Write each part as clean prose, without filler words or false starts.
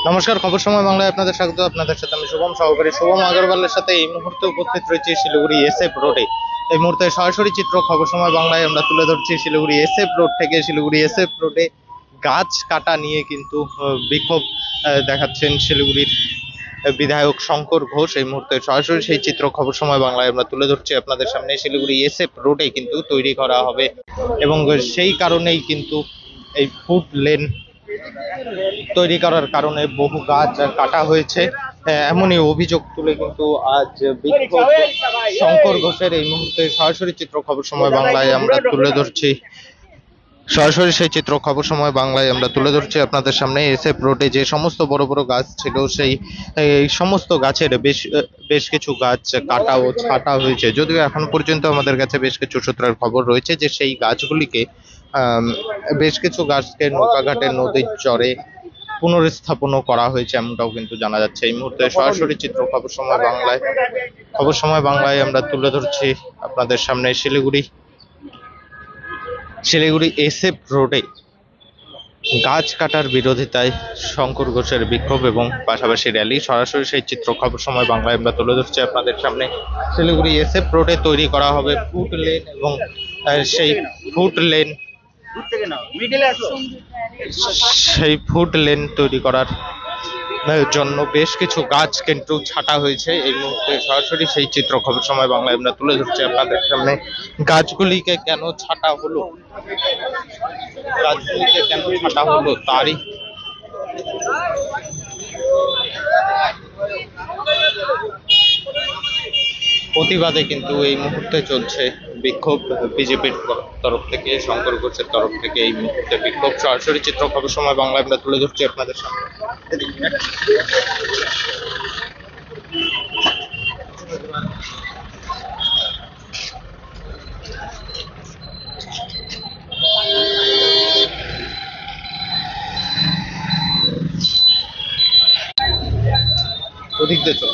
নমস্কার, খবর সময় বাংলায় আপনাদের স্বাগত। আপনাদের সাথে আমি শুভম সহকারী শুভম আগরওয়ালের সাথে এই মুহূর্তে উপস্থিত রয়েছে শিলিগুড়ি এসএফ রোডে। এই মুহূর্তে সরাসরি চিত্র খবর সময় বাংলায় আমরা তুলে ধরছি শিলিগুড়ি এসএফ রোড থেকে। শিলিগুড়ি এসএফ রোডে গাছ কাটা নিয়ে কিন্তু বিক্ষোভ দেখাচ্ছেন শিলিগুড়ির বিধায়ক শঙ্কর ঘোষ। এই মুহূর্তে সরাসরি সেই চিত্র খবর সময় বাংলায় আমরা তুলে ধরছি আপনাদের সামনে। শিলিগুড়ি এসএফ রোডে কিন্তু তৈরি করা হবে এবং সেই কারণেই কিন্তু এই ফুট লেন তৈরি করার কারণে বহু গাছ কাটা হয়েছে, এমনই অভিযোগ তুলে কিন্তু আজ বিক্ষোভ শঙ্কর ঘোষের। এই মুহূর্তে সরাসরি চিত্র খবর সময় বাংলায় আমরা তুলে ধরছি সরাসরি সেই চিত্র খবর সময় বাংলায় আমরা তুলে ধরছি আপনাদের সামনে। এসএফ রোডে যে সমস্ত বড় বড় গাছ ছিল সেই এই সমস্ত গাছের বেশ কিছু গাছ কাটা ও ছাঁটা হয়েছে। যদিও এখন পর্যন্ত আমাদের কাছে বেশ কিছু সূত্রের খবর রয়েছে যে সেই গাছগুলিকে বেশ কিছু গাছকে নৌকাঘাটের নদীর চরে পুনর্স্থাপনও করা হয়েছে, এমনটাও কিন্তু জানা যাচ্ছে। এই মুহূর্তে সরাসরি চিত্র খবর সময় বাংলায় আমরা তুলে ধরছি আপনাদের সামনে শিলিগুড়ি এসএফ রোডে গাছ কাটার বিরোধিতায় শঙ্কর ঘোষের বিক্ষোভ এবং পাশাপাশি র্যালি। সরাসরি সেই চিত্র খবর সময় বাংলায় আমরা তুলে ধরছি আপনাদের সামনে। শিলিগুড়ি এসএফ রোডে তৈরি করা হবে ফুট লেন এবং সেই ফুট লেন তৈরি করার জন্য বেশ কিছু গাছ কিন্তু ছাঁটা হয়েছে। এই মুহূর্তে সরাসরি সেই চিত্র খবর সময় বাংলায় আমরা তুলে ধরছি আপনাদের সামনে। গাছগুলিকে কেন ছাঁটা হলো তারই প্রতিবাদে কিন্তু এই মুহূর্তে চলছে বিক্ষোভ বিজেপির তরফ থেকে, শঙ্কর ঘোষের তরফ থেকে এই মুহূর্তে বিক্ষোভ। সরাসরি চিত্র খবর সময় বাংলায় আমরা তুলে ধরছি আপনাদের সামনে। ওদিক দিয়ে চল।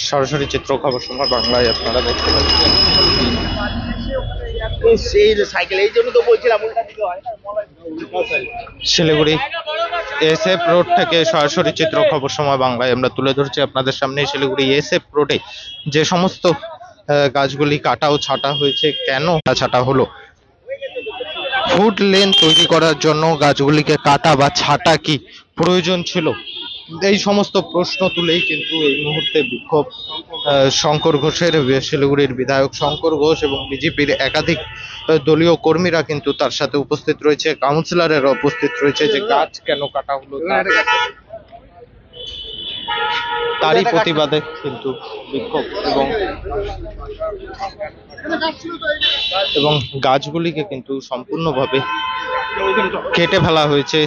সরাসরি চিত্র খবর সময় বাংলায় আপনারা দেখতে পাচ্ছেন শিলিগুড়ি এসএফ রোড থেকে। সরাসরি চিত্র খবর সময় বাংলায় আমরা তুলে ধরছি আপনাদের সামনে। শিলিগুড়ি এসএফ রোডে যে সমস্ত গাছগুলি কাটা ও ছাঁটা হয়েছে, কেন ছাঁটা হলো, ফুট লেন তৈরি করার জন্য গাছগুলিকে কাটা বা ছাঁটা কি প্রয়োজন ছিল, এই সমস্ত প্রশ্ন তুলেই কিন্তু এই মুহূর্তে বিক্ষোভ শঙ্কর ঘোষের। শিলিগুড়ির বিধায়ক শঙ্কর ঘোষ এবং বিজেপির একাধিক দলীয় কর্মীরা কিন্তু তার সাথে উপস্থিত রয়েছে, কাউন্সিলরেরা উপস্থিত রয়েছে। যে গাছ কেন কাটা হলো তারই প্রতিবাদে কিন্তু বিক্ষোভ এবং গাছগুলিকে কিন্তু সম্পূর্ণভাবে কেটে ফেলা হয়েছে।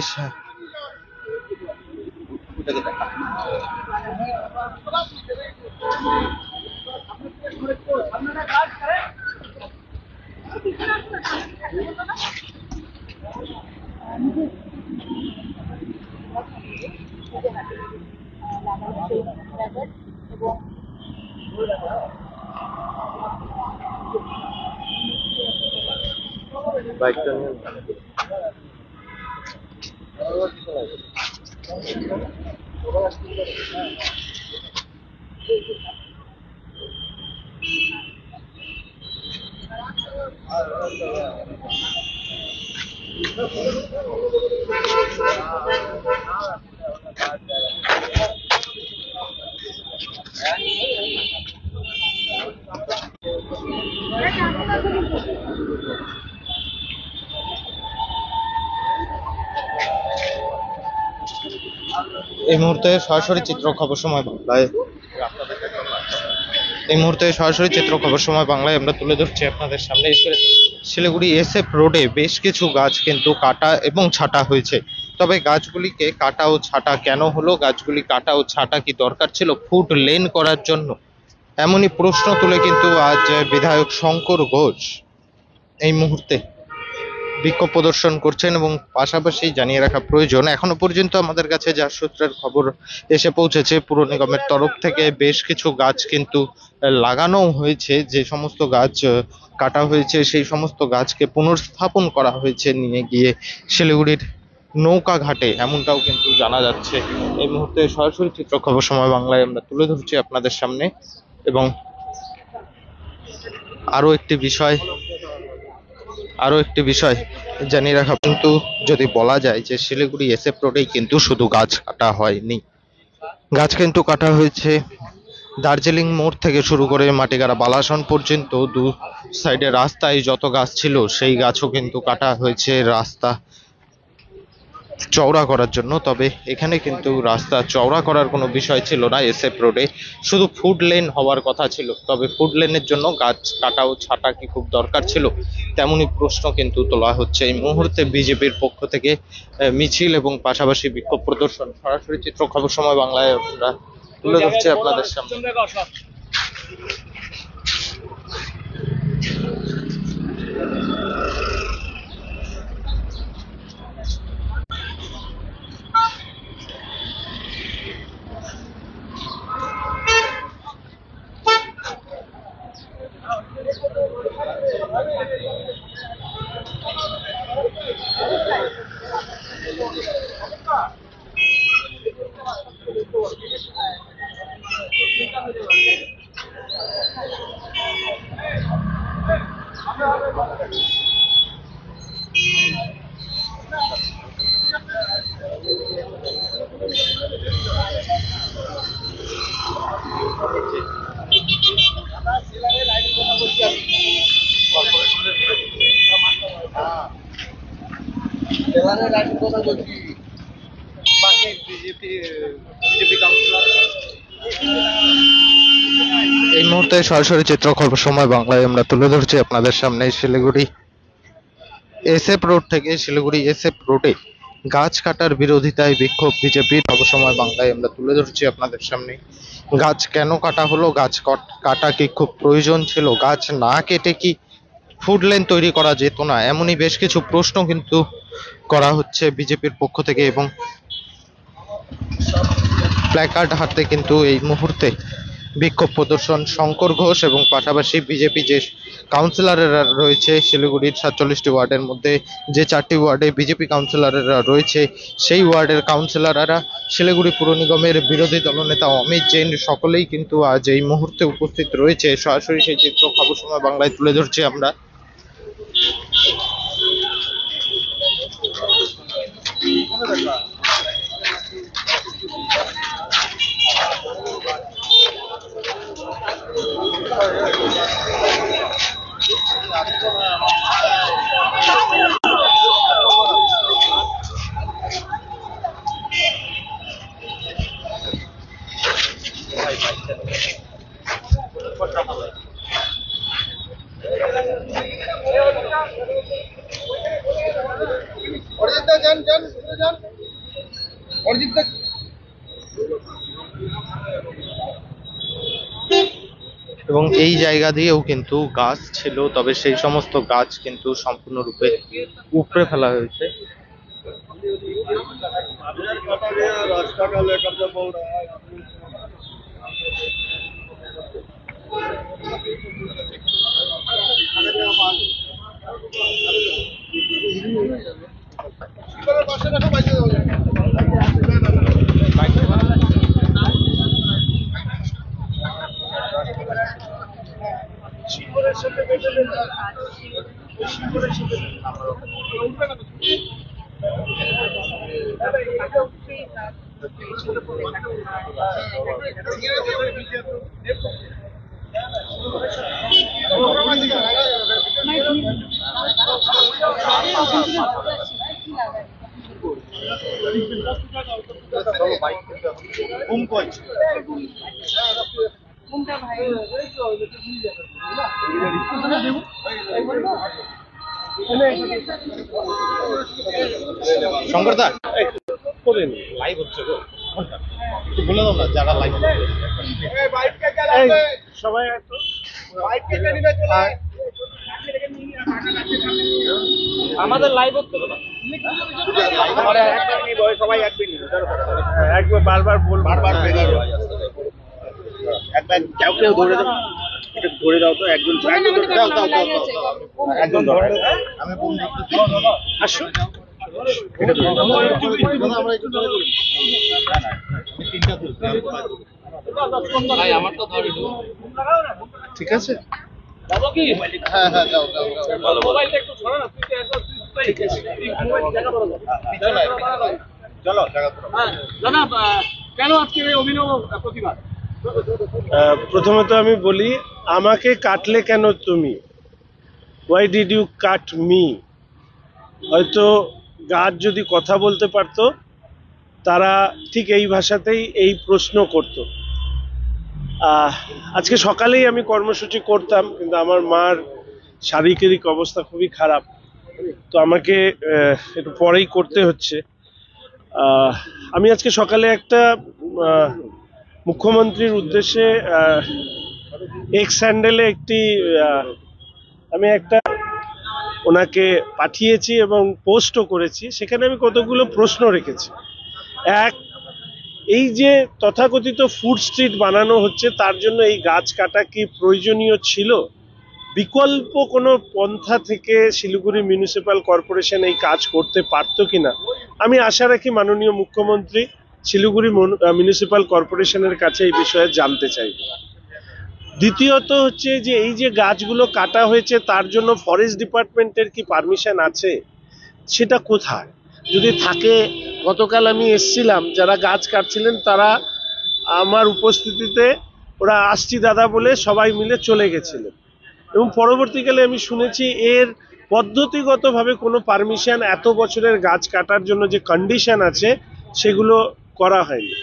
বাইকটা নিয়ে এই মুহূর্তে সরাসরি চিত্র খবর সময় বাংলায় আমরা তুলে ধরছি আপনাদের সামনে। শিলিগুড়ি এসএফ রোডে বেশ কিছু গাছ কিন্তু কাটা এবং ছাঁটা হয়েছে। তবে গাছগুলিকে কাটা ও ছাঁটা কেন হলো, গাছগুলি কাটা ও ছাঁটা কি দরকার ছিল ফুট লেন করার জন্য, এমনই প্রশ্ন তুলে কিন্তু আজ বিধায়ক শঙ্কর ঘোষ এই মুহূর্তে বিক্ষোভ প্রদর্শন করছেন। এবং পাশাপাশি জানিয়ে রাখা প্রয়োজন, এখনো পর্যন্ত আমাদের কাছে যা সূত্রের খবর এসে পৌঁছেছে, পুর নিগমের তরফ থেকে বেশ কিছু গাছ কিন্তু লাগানো হয়েছে। যে সমস্ত গাছ কাটা হয়েছে সেই সমস্ত গাছকে পুনর্স্থাপন করা হয়েছে নিয়ে গিয়ে শিলিগুড়ির নৌকা ঘাটে, এমনটাও কিন্তু জানা যাচ্ছে। এই মুহূর্তে সরাসরি চিত্র খবর সময় বাংলায় আমরা তুলে ধরছি আপনাদের সামনে। এবং আরো একটি বিষয় জানিয়ে রাখা, কিন্তু যদি বলা যায় যে শিলিগুড়ি এসএফ রোডেই কিন্তু শুধু গাছ কাটা হয়নি, গাছ কিন্তু কাটা হয়েছে দার্জিলিং মোড় থেকে শুরু করে মাটিগাড়া বালাসন পর্যন্ত। দু সাইডে রাস্তায় যত গাছ ছিল সেই গাছও কিন্তু কাটা হয়েছে রাস্তা চওড়া করার জন্য। তবে এখানে কিন্তু রাস্তা চওড়া করার কোনো বিষয় ছিল না এসএফ রোডে, শুধু ফুড লেন হওয়ার কথা ছিল। তবে ফুড লেনের জন্য গাছ কাটা ও ছাঁটা কি খুব দরকার ছিল, তেমনই প্রশ্ন কিন্তু তোলা হচ্ছে। এই মুহূর্তে বিজেপির পক্ষ থেকে মিছিল এবং পাশাপাশি বিক্ষোভ প্রদর্শন, সরাসরি চিত্র খবর সময় বাংলায় আমরা তুলে ধরছি আপনাদের সামনে। এই মুহূর্তে সরাসরি চিত্র খবর সময় বাংলায় আমরা তুলে ধরছি আপনাদের সামনে শিলিগুড়ি এসএফ রোড থেকে। শিলিগুড়ি এসএফ রোডে গাছ কাটার বিরোধিতায় বিক্ষোভ বিজেপির। খবর সময় বাংলায় আমরা তুলে ধরছি আপনাদের সামনে। গাছ কেন কাটা হলো, গাছ কাটা কি খুব প্রয়োজন ছিল, গাছ না কেটে কি ফুড লেন তৈরি করা যেত না, এমনই বেশ কিছু প্রশ্ন কিন্তু করা হচ্ছে বিজেপির পক্ষ থেকে। এবং প্ল্যাকার্ড হাতে কিন্তু এই মুহূর্তে বিক্ষোভ প্রদর্শন শঙ্কর ঘোষ এবং পাশাপাশি বিজেপি যে কাউন্সিলরেরা রয়েছে শিলিগুড়ির 47টি ওয়ার্ডের মধ্যে যে 4টি ওয়ার্ডে বিজেপি কাউন্সিলরেরা রয়েছে, সেই ওয়ার্ডের কাউন্সিলররা, শিলিগুড়ি পুর নিগমের বিরোধী দলনেতা অমিত জৈন, সকলেই কিন্তু আজ এই মুহূর্তে উপস্থিত রয়েছে। সরাসরি সেই চিত্র খবর সময় বাংলায় তুলে ধরছি আমরা। এবং এই জায়গা দিয়েও কিন্তু গাছ ছিল, তবে সেই সমস্ত গাছ কিন্তু সম্পূর্ণরূপে উপড়ে ফেলা হয়েছে। শঙ্কর দা লাইভ হচ্ছে গো, একটু বলে দাও না যারা লাইভ সবাই আমাদের লাইভ হচ্ছে তো না, সবাই একবার বারবার বল, বারবার একবার কেউ ধরে দাও, এটা ধরে দাও তো, একজন দাও দাও দাও একজন ধরে, আমি বোন আসো, এটা ধরে দাও, আমরা একটু ধরে করি, আমি তিনটা তুলছি, ভাই আমার তো ধরে দাও, ঠিক আছে, দাও কি, হ্যাঁ হ্যাঁ দাও দাও দাও, মোবাইলটা একটু ধরো না, তুই একদম ঠিক আছে, মোবাইল জায়গা ধরো, চলো জায়গা ধরো। হ্যাঁ জনাব, কেন আজকে এই অভিনব প্রতিবাদ? প্রথমত আমি বলি, আমাকে কাটলে কেন তুমি, why did you cut me? হয়তো গাছ যদি কথা বলতে পারতো তারা ঠিক এই ভাষাতেই এই প্রশ্ন করত। আজকে সকালেই আমি কর্মসূচি করতাম, কিন্তু আমার মার শারীরিক অবস্থা খুবই খারাপ, তো আমাকে একটু পরেই করতে হচ্ছে। আমি আজকে সকালে একটা মুখ্যমন্ত্রীর উদ্দেশ্যে এক্স হ্যান্ডেলে আমি একটা ওনাকে পাঠিয়েছি এবং পোস্টও করেছি। সেখানে আমি কতগুলো প্রশ্ন রেখেছি। এক, এই যে তথাকথিত ফুড স্ট্রিট বানানো হচ্ছে, তার জন্য এই গাছ কাটা কি প্রয়োজনীয় ছিল? বিকল্প কোনো পন্থা থেকে শিলিগুড়ি মিউনিসিপ্যাল কর্পোরেশন এই কাজ করতে পারতো কিনা, আমি আশা রাখি মাননীয় মুখ্যমন্ত্রী শিলিগুড়ি মিউনিসিপ্যাল কর্পোরেশনের কাছে এই বিষয়ে জানতে চাইব। দ্বিতীয়ত হচ্ছে যে এই যে গাছগুলো কাটা হয়েছে তার জন্য ফরেস্ট ডিপার্টমেন্টের কি পারমিশন আছে, সেটা কোথায়? যদি থাকে, গতকাল আমি এসছিলাম, যারা গাছ কাটছিলেন তারা আমার উপস্থিতিতে ওরা আসছি দাদা বলে সবাই মিলে চলে গেছিলেন, এবং পরবর্তীকালে আমি শুনেছি এর পদ্ধতিগতভাবে কোনো পারমিশন, এত বছরের গাছ কাটার জন্য যে কন্ডিশন আছে সেগুলো করা হয়নি।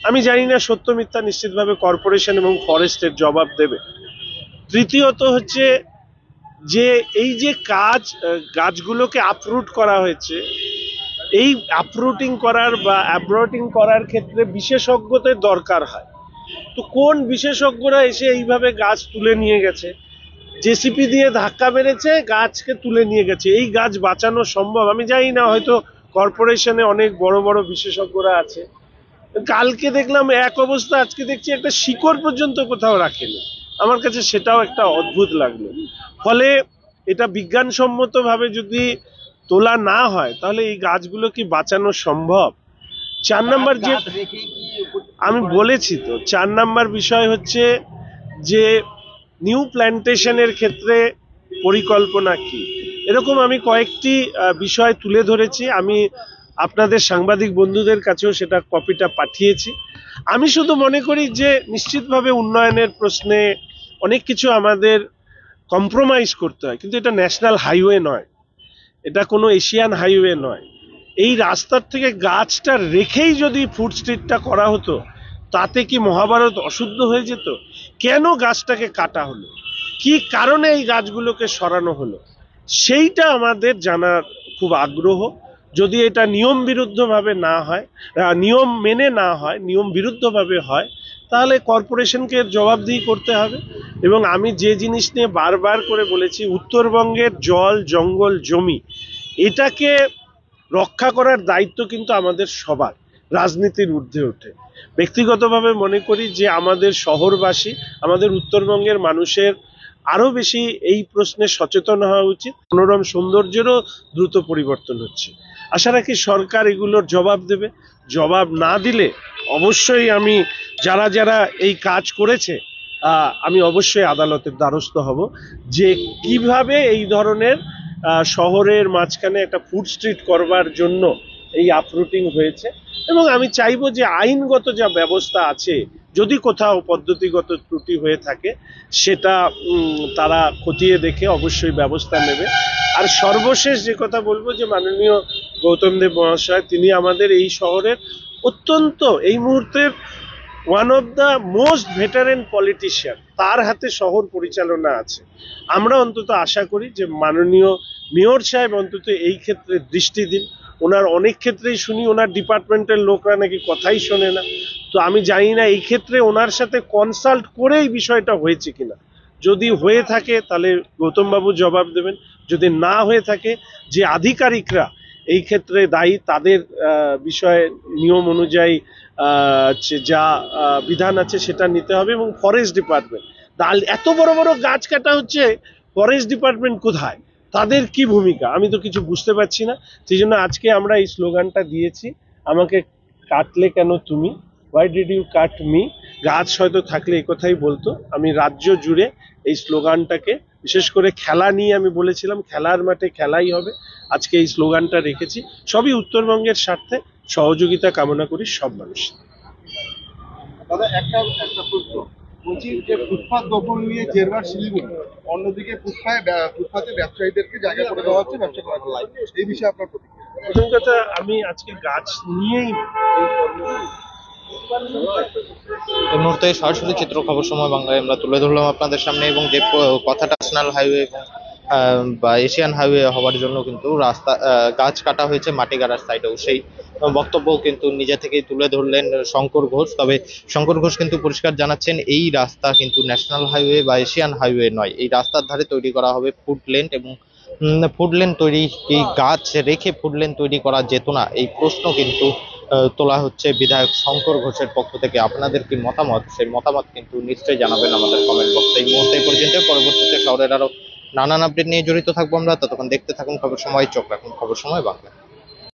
আমি জানি না সত্য মিথ্যা, নিশ্চিতভাবে কর্পোরেশন এবং ফরেস্টের জবাব দেবে। তৃতীয়ত হচ্ছে যে এই যে গাছগুলোকে আপরুট করা হয়েছে, এই আপরুটিং করার বা অ্যাব্রটিং করার ক্ষেত্রে বিশেষজ্ঞদের দরকার হয়। তো কোন বিশেষজ্ঞরা এসে এইভাবে গাছ তুলে নিয়ে গেছে? জেসিপি দিয়ে ধাক্কা মেরেছে, গাছকে তুলে নিয়ে গেছে। এই গাছ বাঁচানো সম্ভব? আমি জানি না, হয়তো কর্পোরেশনে অনেক বড় বড় বিশেষজ্ঞরা আছে। কালকে দেখলাম এক অবস্থা, আজকে দেখছি একটা শিকড় পর্যন্ত কোথাও রাখেনি। আমার কাছে সেটাও একটা অদ্ভুত লাগলো। ফলে এটা বিজ্ঞানসম্মতভাবে যদি তোলা না হয় তাহলে এই গাছগুলো কি বাঁচানো সম্ভব? 4 নাম্বার, যে আমি বলেছি তো, 4 নাম্বার বিষয় হচ্ছে যে নিউ প্ল্যান্টেশনের ক্ষেত্রে পরিকল্পনা কি। এরকম আমি কয়েকটি বিষয় তুলে ধরেছি। আমি আপনাদের সাংবাদিক বন্ধুদের কাছেও সেটা কপিটা পাঠিয়েছি। আমি শুধু মনে করি যে নিশ্চিতভাবে উন্নয়নের প্রশ্নে অনেক কিছু আমাদের কম্প্রোমাইজ করতে হয়, কিন্তু এটা ন্যাশনাল হাইওয়ে নয়, এটা কোনো এশিয়ান হাইওয়ে নয়। এই রাস্তার থেকে গাছটা রেখেই যদি ফুড স্ট্রিটটা করা হতো, তাতে কি মহাভারত অশুদ্ধ হয়ে যেত? কেন গাছটাকে কাটা হলো, কি কারণে এই গাছগুলোকে সরানো হলো, সেইটা আমাদের জানার খুব আগ্রহ। যদি এটা নিয়ম বিরুদ্ধভাবে না হয়, নিয়ম মেনে না হয়, নিয়ম বিরুদ্ধভাবে হয়, তাহলে কর্পোরেশনকে জবাবদিহি করতে হবে। এবং আমি যে জিনিস নিয়ে বারবার করে বলেছি, উত্তরবঙ্গের জল, জঙ্গল, জমি, এটাকে রক্ষা করার দায়িত্ব কিন্তু আমাদের সবার, রাজনীতির ঊর্ধ্বে ওঠে। ব্যক্তিগতভাবে মনে করি যে আমাদের শহরবাসী, আমাদের উত্তরবঙ্গের মানুষের আরো বেশি এই প্রশ্নে সচেতন হওয়া উচিত। মনোরম সৌন্দর্যেরও দ্রুত পরিবর্তন হচ্ছে। আশা রাখি সরকার এগুলোর জবাব দেবে। জবাব না দিলে অবশ্যই আমি যারা যারা এই কাজ করেছে আমি অবশ্যই আদালতের দ্বারস্থ হব, যে কিভাবে এই ধরনের শহরের মাঝখানে একটা ফুড স্ট্রিট করবার জন্য এই আপরুটিং হয়েছে। এবং আমি চাইবো যে আইনগত যা ব্যবস্থা আছে, যদি কোথাও পদ্ধতিগত ত্রুটি হয়ে থাকে, সেটা তারা খতিয়ে দেখে অবশ্যই ব্যবস্থা নেবে। আর সর্বশেষ যে কথা বলবো, যে মাননীয় গৌতম দেব মহাশয়, তিনি আমাদের এই শহরের অত্যন্ত, এই মুহূর্তের one of the most veteran politician, তার হাতে শহর পরিচালনা আছে। আমরা অন্তত আশা করি যে মাননীয় মেয়র সাহেব অন্তত এই ক্ষেত্রে দৃষ্টি দিন। ওনার অনেক ক্ষেত্রেই শুনি ওনার ডিপার্টমেন্টের লোকরা নাকি কথাই শোনে না। তো আমি জানি না এই ক্ষেত্রে ওনার সাথে কনসাল্ট করে এই বিষয়টা হয়েছে কিনা। যদি হয়ে থাকে তাহলে গৌতমবাবু জবাব দেবেন, যদি না হয়ে থাকে, যে আধিকারিকরা এই ক্ষেত্রে দায়ী তাদের বিষয়ে নিয়ম অনুযায়ী যা বিধান আছে সেটা নিতে হবে। এবং ফরেস্ট ডিপার্টমেন্ট, এত বড় বড় গাছ কাটা হচ্ছে, ফরেস্ট ডিপার্টমেন্ট কোথায়, তাদের কি ভূমিকা আমি তো কিছু বুঝতে পারছি না। সেই জন্য আজকে আমরা এই স্লোগানটা দিয়েছি, আমাকে কাটলে কেন তুমি, why did you cut me. গাছ হয়তো থাকলে এই কথাই বলতো। আমি রাজ্য জুড়ে এই স্লোগানটাকে, বিশেষ করে খেলা নিয়ে আমি বলেছিলাম খেলার মাঠে খেলাই হবে, আজকে এই স্লোগানটা রেখেছি। সবই উত্তরবঙ্গের স্বার্থে, সহযোগিতা কামনা করি সব মানুষ। দাদা একটা প্রশ্ন বলছি, যে ফুটপাত দখল নিয়ে জেরবার শিলিগুড়ি, অন্যদিকে ফুটপাতে ব্যবসায়ীদেরকে জায়গা করে দেওয়া হচ্ছে ব্যবসা করার জন্য, এই বিষয়ে আপনার প্রতিক্রিয়া? প্রথম কথা, আমি আজকে গাছ নিয়েই এই মুহূর্তে সরাসরি চিত্র খবর সময় বাংলায় আমরা তুলে ধরলাম আপনাদের সামনে, এবং যে কথাটা ন্যাশনাল হাইওয়ে বা এশিয়ান হাইওয়ে হওয়ার জন্য কিন্তু রাস্তা গাছ কাটা হয়েছে মাটি গাড়ার সাইডেও, সেই বক্তব্য কিন্তু নিজে থেকেই তুলে ধরলেন শঙ্কর ঘোষ। তবে শঙ্কর ঘোষ কিন্তু পরিষ্কার জানাচ্ছেন এই রাস্তা কিন্তু ন্যাশনাল হাইওয়ে বা এশিয়ান হাইওয়ে নয়, এই রাস্তার ধারে তৈরি করা হবে ফুড লেন, এবং ফুড লেন তৈরি, এই গাছ রেখে ফুড লেন তৈরি করা যেত না, এই প্রশ্ন কিন্তু তোলা হচ্ছে বিধায়ক শঙ্কর ঘোষের পক্ষ থেকে। আপনাদের কি মতামত, সেই মতামত কিন্তু নিশ্চয়ই জানাবেন আমাদের কমেন্ট বক্সে। এই মুহূর্তে পর্যন্ত, পরবর্তীতে শহরের আরো নানান আপডেট নিয়ে জড়িত থাকবো আমরা, ততক্ষণ দেখতে থাকুন খবর সময়, চোখ রাখুন খবর সময় বাংলা।